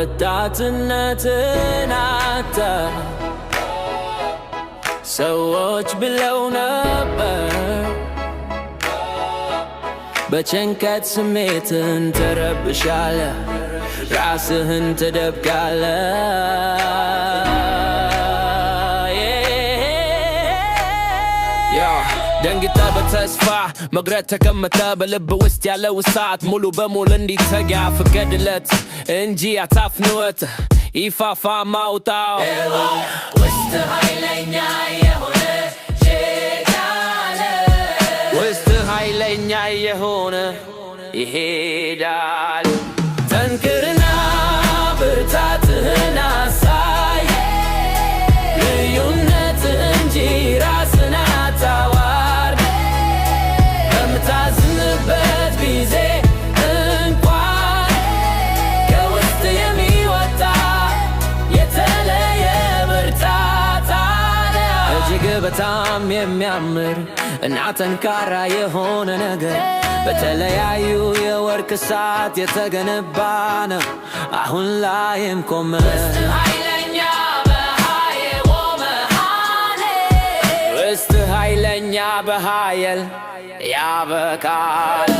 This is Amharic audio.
ወጣትነትን አጣ ሰዎች ብለው ነበር በጭንቀት ስሜትን ተረብሻለ ራስህን ትደብቃለ ደንግጠ በተስፋ መግረት ተቀመጠ በልብ ውስጥ ያለው እሳት ሙሉ በሙሉ እንዲተጋ ፍቀድለት እንጂ አታፍንወት ይፋፋ ማውጣው ውስጥ ኃይለኛ የሆነ ውስጥ ኃይለኛ የሆነ ይሄዳል ጠንክርና ብርታትህን አሳይ ልዩነት እንጂ ራስን አታዋርድ በምታዝንበት ጊዜ እንኳን ከውስጥ የሚወጣ የተለየ ብርታት አለ እጅግ በጣም የሚያምር እና ጠንካራ የሆነ ነገር በተለያዩ የወርቅ ሰዓት የተገነባ ነው አሁን ላይም ቆመ ውስጥ ኃይለኛ በኃይል ቆመሃል ውስጥ ኃይለኛ በኃይል ያበቃል